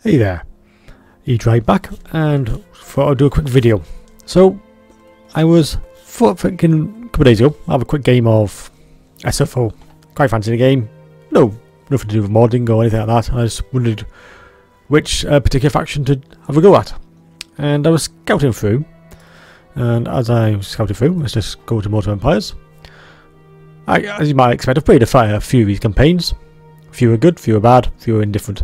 Hey there, Ddraig back, and thought I'd do a quick video. So, I was thinking a couple of days ago, I'll have a quick game of SFO. Quite fancy the game. No, nothing to do with modding or anything like that. I just wondered which particular faction to have a go at. And I was scouting through, and as I was scouting through, let's just go to Mortal Empires. As you might expect, I've played a few of these campaigns. A few are good, a few are bad, a few are indifferent.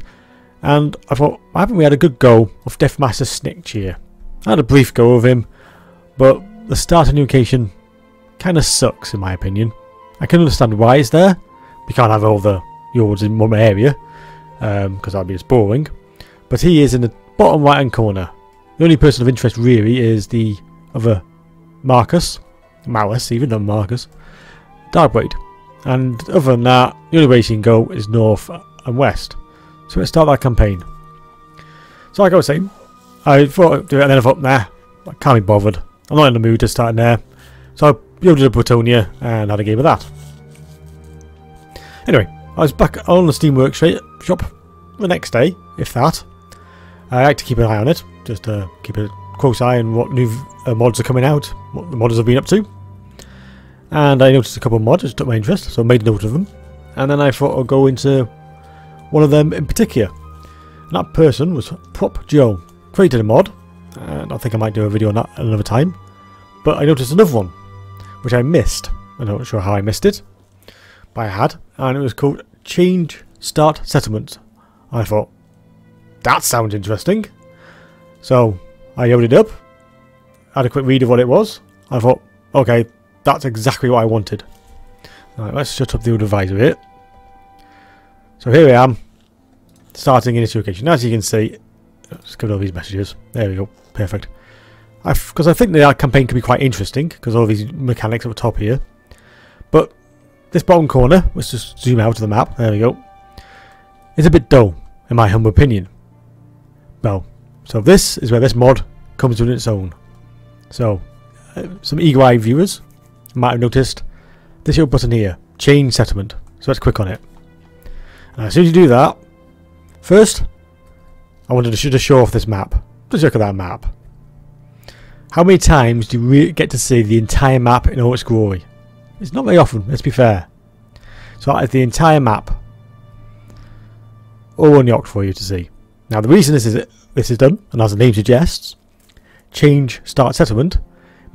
And I thought, why haven't we had a good go of Deathmaster Snitch here? I had a brief go of him, but the starting location kind of sucks in my opinion. I can understand why it's there. We can't have all the yards in one area, because that'd be just boring. But he is in the bottom right hand corner. The only person of interest really is the other Malice, even not Marcus, Ddraig. And other than that, the only way you can go is north and west. So let's start that campaign. So like I was saying, I thought I'd do it and then I thought, nah, I can't be bothered. I'm not in the mood to start in there. So I built a Bretonia and had a game of that. Anyway, I was back on the Steam Workshop the next day, if that. I like to keep an eye on it, just to keep a close eye on what new mods are coming out, what the modders have been up to. And I noticed a couple of mods, which took my interest, so I made a note of them. And then I thought I'd go into one of them in particular. And that person was Prop Joe. Created a mod, and I think I might do a video on that another time. But I noticed another one, which I missed. I'm not sure how I missed it, but I had. And it was called Change Start Settlement. And I thought, that sounds interesting. So I opened it up, had a quick read of what it was. I thought, okay, that's exactly what I wanted. Alright, let's shut up the old advisor here. So here I am, starting in this location. As you can see, let's get all these messages. There we go, perfect. Because I think the campaign can be quite interesting, because all these mechanics at the top here. But this bottom corner, let's just zoom out of the map, there we go. It's a bit dull, in my humble opinion. Well, so this is where this mod comes on its own. So, some eagle-eyed viewers might have noticed this little button here, Change Settlement. So let's click on it. And as soon as you do that, first, I wanted to just show off this map. Just look at that map. How many times do we get to see the entire map in all its glory? It's not very often, let's be fair. So that is the entire map, all unlocked for you to see. Now the reason this is done, and as the name suggests, Change Start Settlement,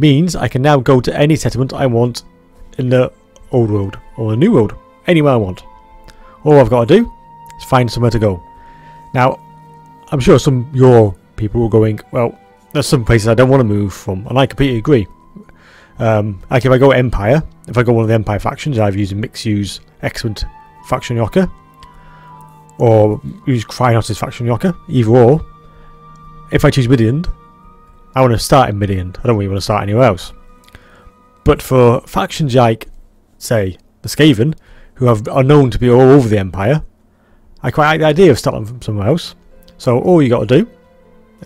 means I can now go to any settlement I want in the old world or the new world, anywhere I want. All I've got to do is find somewhere to go. Now, I'm sure some of your people are going, well, there's some places I don't want to move from, and I completely agree. Like if I go Empire, if I go one of the Empire factions, I've used Mixu's excellent faction locker, or use Krynos' faction locker, either or. If I choose Midian, I want to start in Midian. I don't really want to start anywhere else. But for factions like, say, the Skaven, who are known to be all over the Empire, I quite like the idea of starting from somewhere else. So all you got to do,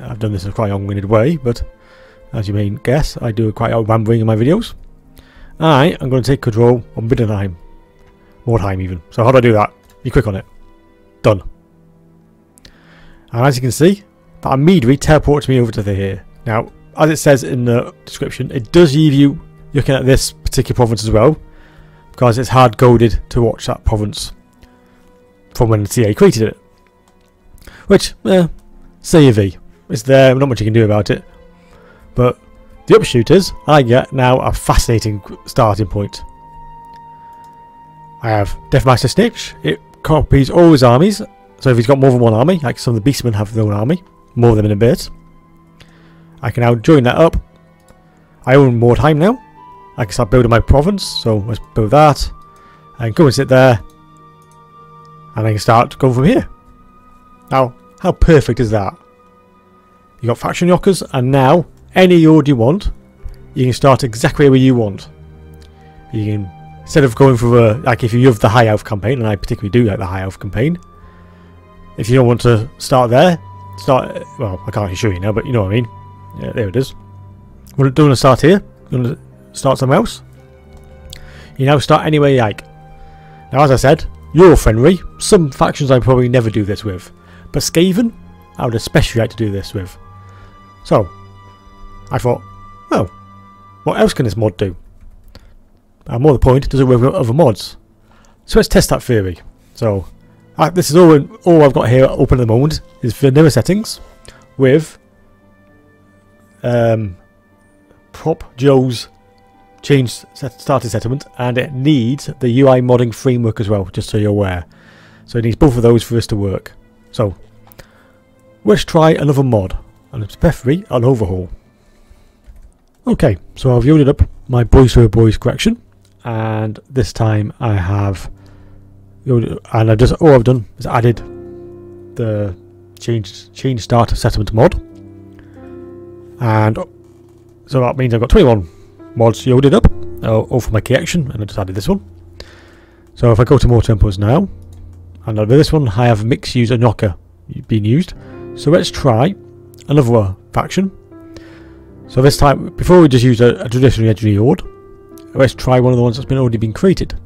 I've done this in a quite long-winded way, but as you may guess, I do quite a lot of rambling in my videos. I'm going to take control of Middenheim. Mordheim even. So how do I do that? You click on it. Done. And as you can see, that immediately teleports me over to here. Now, as it says in the description, it does leave you looking at this particular province as well, because it's hard-coded to watch that province from when the TA created it. Which, say your V. It's there, not much you can do about it. But the upshoot is, I get now a fascinating starting point. I have Deathmaster Snitch. It copies all his armies. So if he's got more than one army, like some of the beastmen have their own army, more of them in a bit, I can now join that up. I own Mordheim now. I can start building my province, so let's build that. I can go and sit there, and I can start going from here. Now, how perfect is that? You got faction lockers, and now any yard you want, you can start exactly where you want. You can, instead of going for like if you love the high elf campaign, and I particularly do like the high elf campaign, if you don't want to start there, well, I can't actually show you now, but you know what I mean. Yeah, there it is. Don't want to start here, you want to start somewhere else, you now start anywhere you like. Now as I said, you're friendly. Some factions I probably never do this with, but Skaven, I would especially like to do this with. So, I thought, well, what else can this mod do? And more to the point, does it work with other mods? So let's test that theory. So, this is all I've got here open at the moment is vanilla settings with Prop Joe's started settlement, and it needs the UI modding framework as well, just so you're aware. So it needs both of those for this to work. So let's try another mod, and it's preferably an overhaul. Okay, so I've loaded up my Boys for Boys correction, and this time I have loaded, and all I've done is added the change starter settlement mod, and so that means I've got 21 mods loaded up all for my collection, and I just added this one. So if I go to more tempos now, and over this one I have mix user knocker being used. So let's try another faction. So this time, before we just use a traditional legendary horde, let's try one of the ones that's already been created.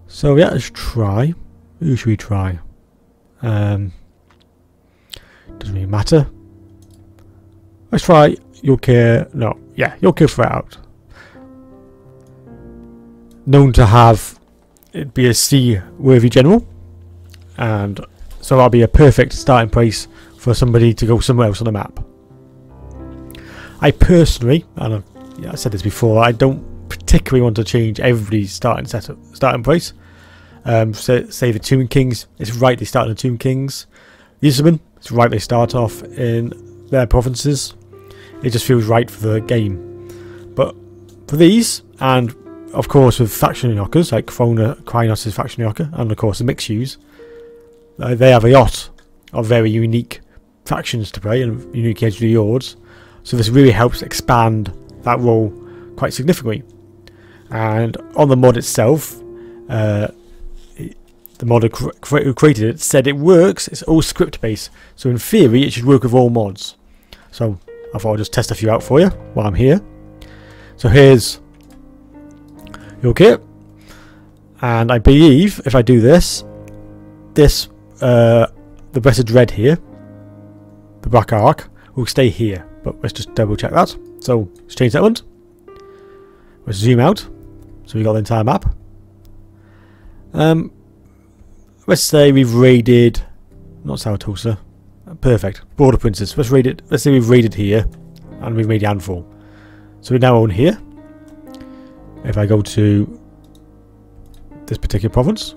So yeah, let's try. Who should we try? Doesn't really matter. Let's try Yorkir. No, yeah, Yorkir Throughout. Known to have it be a C-worthy general, and so that'll be a perfect starting place for somebody to go somewhere else on the map. I personally, and I said this before, I don't particularly want to change everybody's starting place. Say the Tomb Kings, it's right they start in the Tomb Kings. Lisbon, it's right they start off in their provinces. It just feels right for the game. But for these, and of course with faction knockers like Krynos' faction knocker, and of course the mix use, they have a lot of very unique factions to play and unique legendary hordes. So this really helps expand that role quite significantly. And on the mod itself, the modder who created it said it works, it's all script based, so in theory it should work with all mods. So I thought I'd just test a few out for you while I'm here. So here's your kit, and I believe if I do this, the Blessed Dread here, the Black Ark, will stay here. But let's just double check that. So let's change that one. Let's zoom out. So we got the entire map. Let's say we've raided, not Saratosa. Perfect. Border Princes. Let's say we've raided here, and we've made Handful. So we now own here. If I go to this particular province,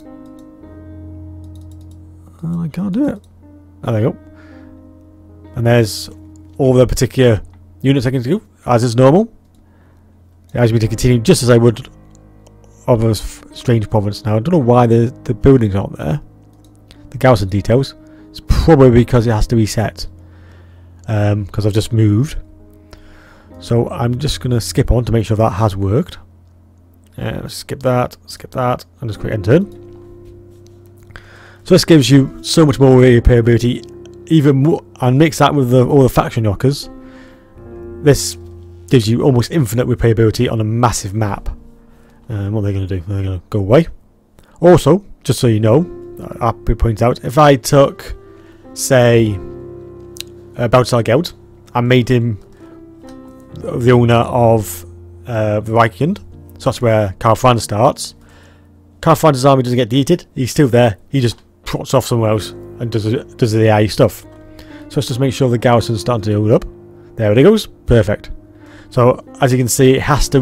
I can't do it. Oh, there we go. And there's all the particular units I can do, as is normal. It allows me to continue just as I would of a strange province. Now, I don't know why the buildings aren't there. The garrison details. It's probably because it has to reset. Because I've just moved. So I'm just going to skip on to make sure that has worked. Skip that, and just click enter. So this gives you so much more replayability, even more, and mix that with all the faction knockers. This gives you almost infinite replayability on a massive map. What are they going to do? They're going to go away. Also, just so you know, it points out, if I took, say, Baltasar Geld and made him the owner of the Riky, so that's where Karl Franz starts. Karl Franz's army doesn't get deleted. He's still there. He just trots off somewhere else and does the AI stuff. So let's just make sure the garrison's starting to build up. There it goes. Perfect. So as you can see, it has to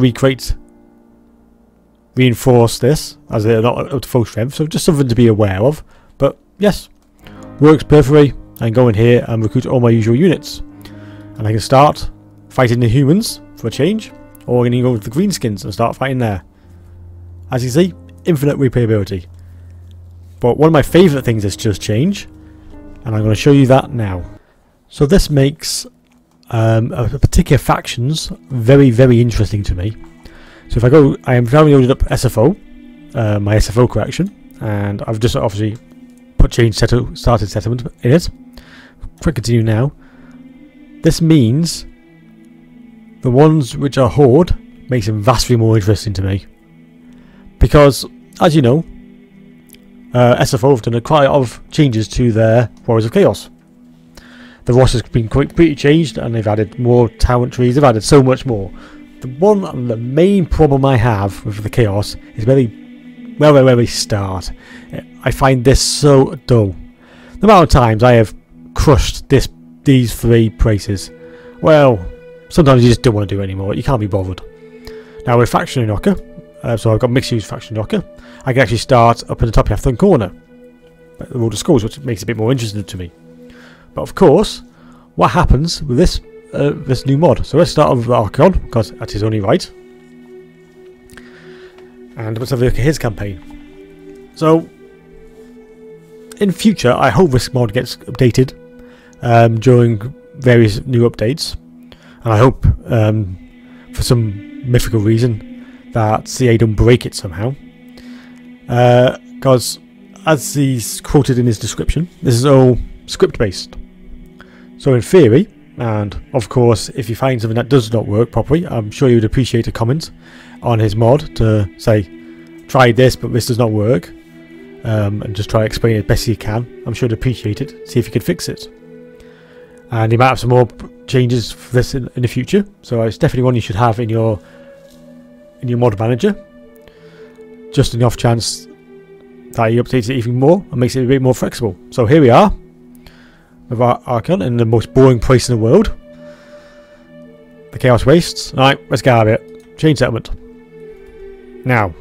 reinforce this as they're not up to full strength. So just something to be aware of. But yes, works perfectly. I can go in here and recruit all my usual units, and I can start fighting the humans for a change. Or we can go with the greenskins and start fighting there. As you see, infinite replayability. But one of my favourite things is just change, and I'm going to show you that now. So this makes a particular factions very, very interesting to me. So if I go, I am downloaded up SFO, my SFO correction, and I've just obviously put change started settlement in it. Click continue now. This means the ones which are Horde makes them vastly more interesting to me. Because, as you know, SFO have done quite a lot of changes to their Warriors of Chaos. the roster's been pretty changed, and they've added more talent trees. They've added so much more. The main problem I have with the chaos is where they start. I find this so dull. The amount of times I have crushed these 3 places. Well, sometimes you just don't want to do it anymore. You can't be bothered. Now with Faction Knocker, so I've got mixed use Faction Knocker, I can actually start up in the top left-hand corner. The Road of Skulls, which makes it a bit more interesting to me. But of course, what happens with this new mod? So let's start off with Archon, because that is only right. And let's have a look at his campaign. So, in future, I hope this mod gets updated during various new updates. And I hope, for some mythical reason, that CA don't break it somehow. Because, as he's quoted in his description, this is all script-based. So in theory, and of course, if you find something that does not work properly, I'm sure you'd appreciate a comment on his mod to say, try this, but this does not work. And just try to explain it best you can. I'm sure you'd appreciate it. See if you can fix it. And you might have some more changes for this in the future. So it's definitely one you should have in your mod manager. Just an off chance that he updates it even more and makes it a bit more flexible. So here we are with our Archon in the most boring place in the world. The Chaos Wastes. Alright, let's get out of it. Change settlement. Now,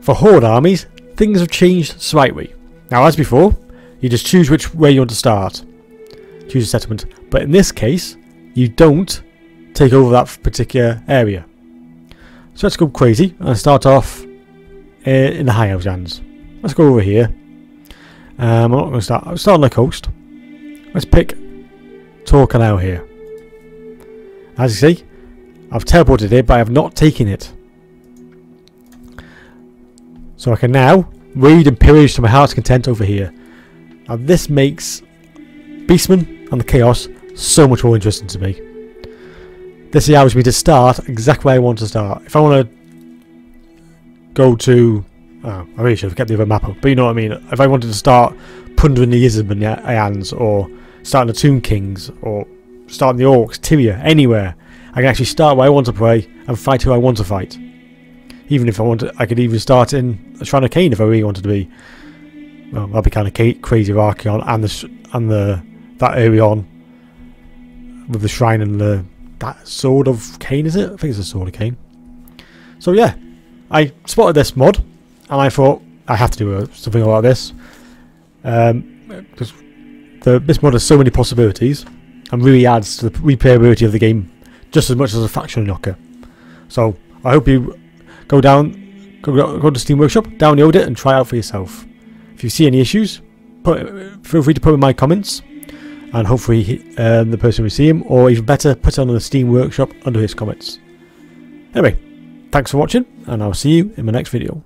for Horde armies, things have changed slightly. Now, as before, you just choose which way you want to start. Choose a settlement. But in this case, you don't take over that particular area. So let's go crazy and start off in the High Elves lands. Let's go over here. I'm not going to start. I'll start on the coast. Let's pick Torcanau here. As you see, I've teleported it, but I have not taken it. So I can now raid and pillage to my heart's content over here. Now this makes Beastmen and the Chaos so much more interesting to me. This allows me to start exactly where I want to start. If I want to go to... Oh, I really should have kept the other map up, but you know what I mean. If I wanted to start plundering the Isman Ians, or starting the Tomb Kings, or starting the Orcs, Tyria, anywhere, I can actually start where I want to play and fight who I want to fight. Even if I want to, I could even start in a Shrine of Cain if I really wanted to be. Well, that'd be kind of crazy with Archeon and that area on with the shrine and that Sword of Cain, is it? I think it's the Sword of Cain. So yeah, I spotted this mod. And I thought, I have to do something about this. Because this mod has so many possibilities. And really adds to the replayability of the game. Just as much as a Faction Knocker. So, I hope you go to Steam Workshop, download it and try it out for yourself. If you see any issues, feel free to put in my comments. And hopefully the person will see him. Or even better, put it on the Steam Workshop under his comments. Anyway, thanks for watching. And I'll see you in my next video.